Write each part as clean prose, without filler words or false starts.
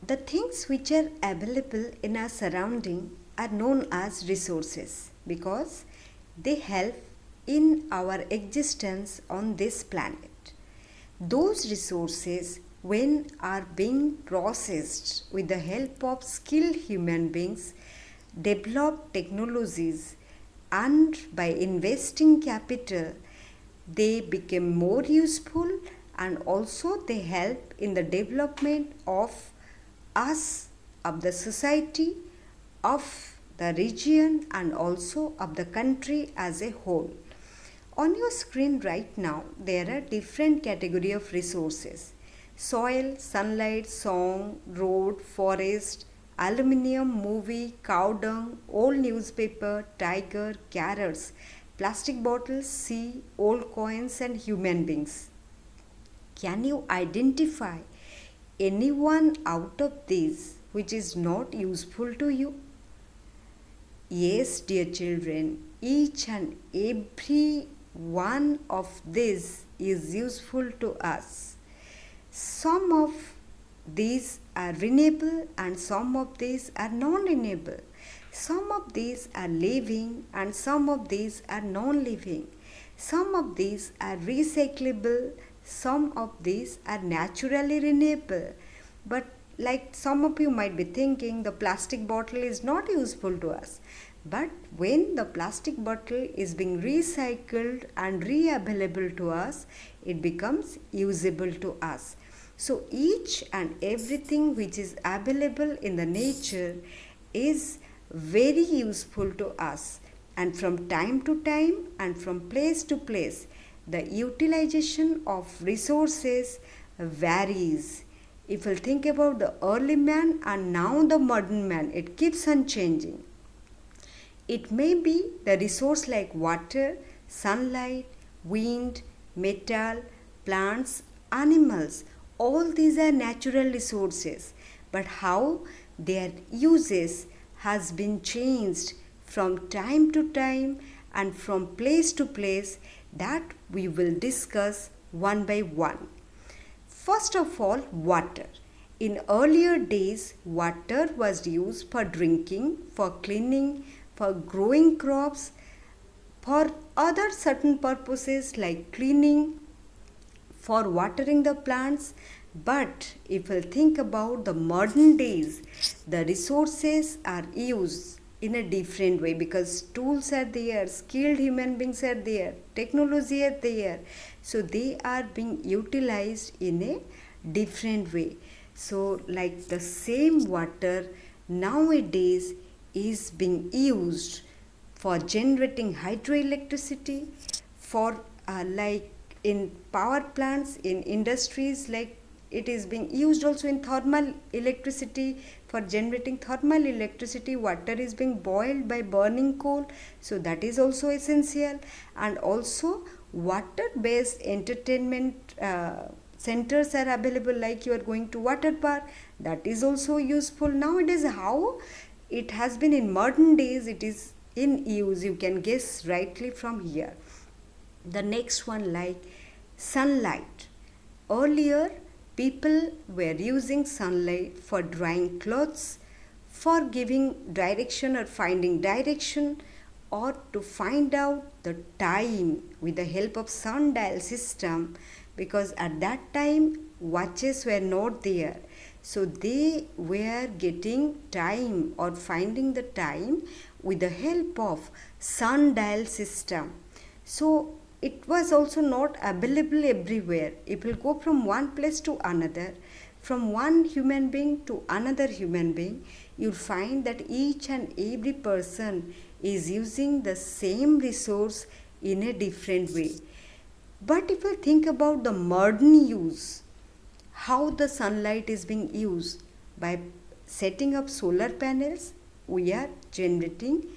The things which are available in our surrounding are known as resources because they help in our existence on this planet. Those resources, when are being processed with the help of skilled human beings, develop technologies, and by investing capital, they become more useful, and also they help in the development of us, of the society, of the region, and also of the country as a whole. On your screen right now, there are different category of resources: soil, sunlight, song, road, forest, aluminium, movie, cow dung, old newspaper, tiger, carrots, plastic bottles, sea, old coins, and human beings. Can you identify anyone out of these which is not useful to you? Yes, dear children, each and every one of these is useful to us. Some of these are renewable and some of these are non-renewable. Some of these are living and some of these are non-living. Some of these are recyclable, some of these are naturally renewable. But like some of you might be thinking, the plastic bottle is not useful to us. But when the plastic bottle is being recycled and re-available to us, it becomes usable to us. So each and everything which is available in the nature is very useful to us, and from time to time and from place to place the utilization of resources varies. If we think about the early man and now the modern man, it keeps on changing. It may be the resource like water, sunlight, wind, metal, plants, animals. All these are natural resources, but how their uses has been changed from time to time and from place to place, that we will discuss one by one. First of all, water. In earlier days, water was used for drinking, for cleaning, for growing crops, for other certain purposes like cleaning, for watering the plants. But if we think about the modern days, the resources are used in a different way because tools are there, skilled human beings are there, technology are there, so they are being utilized in a different way. So like the same water nowadays is being used for generating hydroelectricity, for like in power plants, in industries, like it is being used also in thermal electricity. For generating thermal electricity, water is being boiled by burning coal, so that is also essential. And also water based entertainment centers are available, like you are going to water park, that is also useful nowadays. How it has been in modern days, it is in use, you can guess rightly from here. The next one, like sunlight. Earlier people were using sunlight for drying clothes, for giving direction or finding direction, or to find out the time with the help of sundial system, because at that time watches were not there, so they were getting time or finding the time with the help of sundial system. So it was also not available everywhere. It will go from one place to another, from one human being to another human being. You'll find that each and every person is using the same resource in a different way. But if you think about the modern use, how the sunlight is being used, by setting up solar panels, we are generating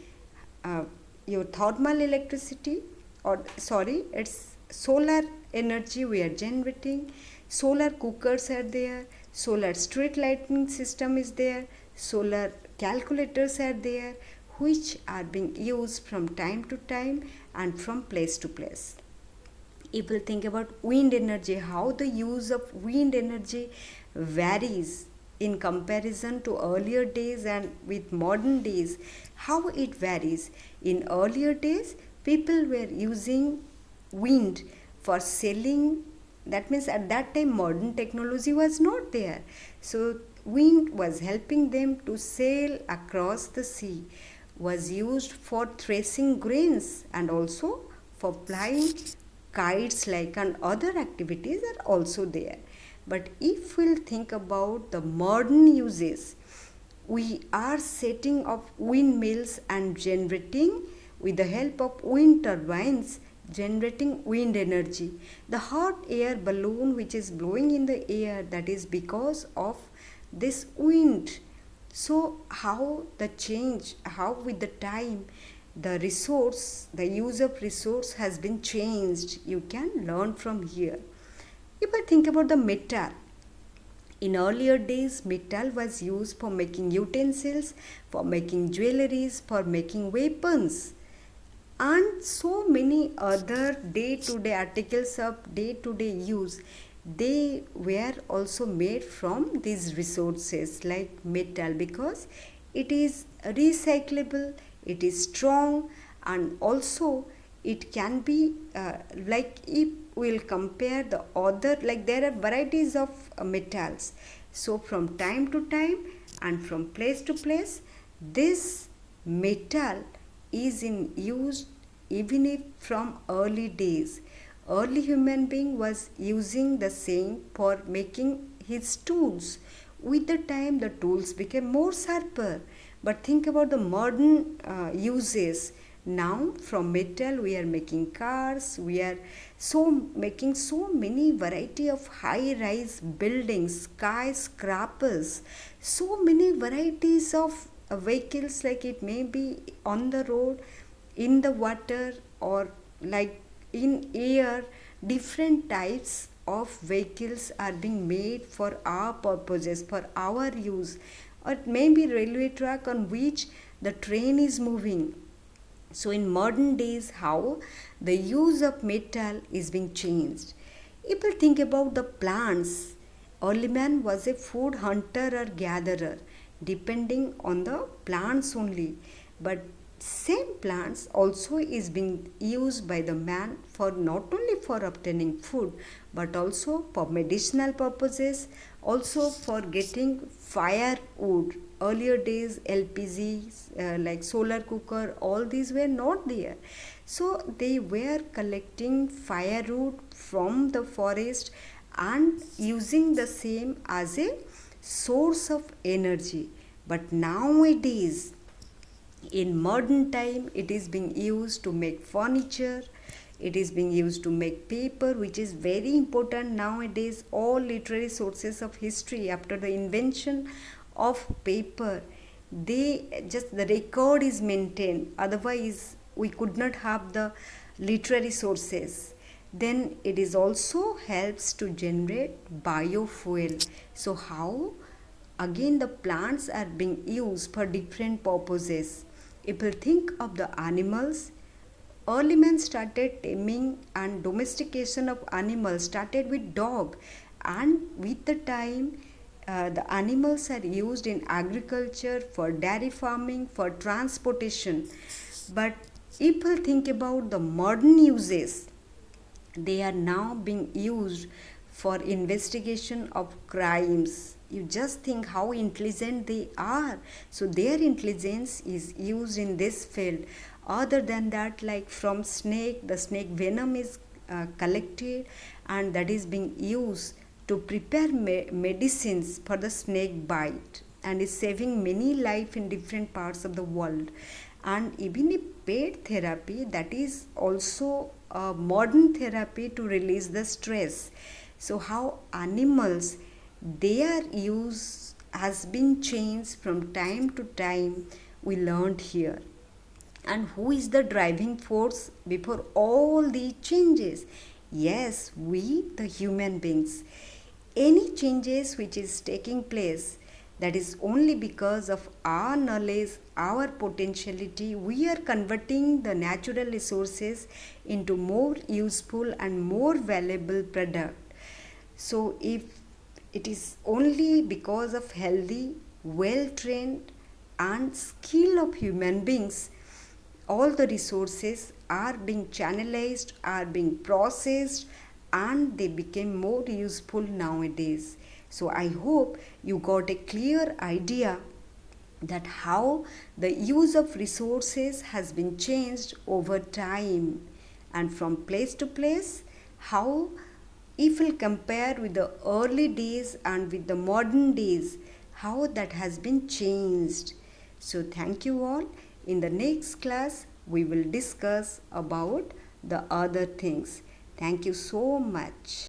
your thermal electricity, or sorry, it's solar energy we are generating. Solar cookers are there, solar street lighting system is there, solar calculators are there, which are being used from time to time and from place to place. If we think about wind energy, how the use of wind energy varies in comparison to earlier days and with modern days, how it varies. In earlier days, people were using wind for sailing. That means at that time modern technology was not there, so wind was helping them to sail across the sea, was used for threshing grains and also for flying kites, like, and other activities are also there. But if we'll think about the modern uses, we are setting up windmills and generating with the help of wind turbines, generating wind energy. The hot air balloon which is blowing in the air, that is because of this wind. So how the change, how with the time the resource, the use of resource has been changed, you can learn from here. If I think about the metal, in earlier days, metal was used for making utensils, for making jewelries, for making weapons, and so many other day-to-day articles of day-to-day use. They were also made from these resources like metal, because it is recyclable, it is strong, and also it can be like, if we'll compare the other, like there are varieties of metals, so from time to time and from place to place, this metal is in use. Even if from early days, early human being was using the same for making his tools. With the time the tools became more sharper. But think about the modern uses. Now from metal we are making cars, we are making so many variety of high rise buildings, skyscrapers, so many varieties of vehicles, like it may be on the road, in the water, or like in air. Different types of vehicles are being made for our purposes, for our use, or it may be railway track on which the train is moving. So in modern days, how the use of metal is being changed. If you think about the plants, early man was a food hunter or gatherer, depending on the plants only. But same plants also is being used by the man for not only for obtaining food, but also for medicinal purposes, also for getting firewood. Earlier days LPG, like solar cooker, all these were not there, so they were collecting firewood from the forest and using the same as a source of energy. But nowadays, in modern time, it is being used to make furniture, it is being used to make paper, which is very important nowadays. All literary sources of history, after the invention of paper, they just, the record is maintained, otherwise we could not have the literary sources. Then it is also helps to generate biofuel. So how, again, the plants are being used for different purposes. If you think of the animals, early man started taming and domestication of animals started with dog, and with the time the animals are used in agriculture, for dairy farming, for transportation. But if you think about the modern uses, they are now being used for investigation of crimes. You just think how intelligent they are, so their intelligence is used in this field. Other than that, like from snake, the snake venom is collected, and that is being used to prepare medicines for the snake bite, and is saving many life in different parts of the world. And even a pet therapy, that is also a modern therapy to release the stress. So how animals, their use has been changed from time to time, we learned here. And who is the driving force before all these changes? Yes, we, the human beings. Any changes which is taking place, that is only because of our knowledge, our potentiality. We are converting the natural resources into more useful and more valuable product. So if It is only because of healthy, well trained, and skill of human beings all the resources are being channelized, are being processed, and they became more useful nowadays. So I hope you got a clear idea that how the use of resources has been changed over time and from place to place, how if we'll compare with the early days and with the modern days, how that has been changed. So thank you all. In the next class we will discuss about the other things. Thank you so much.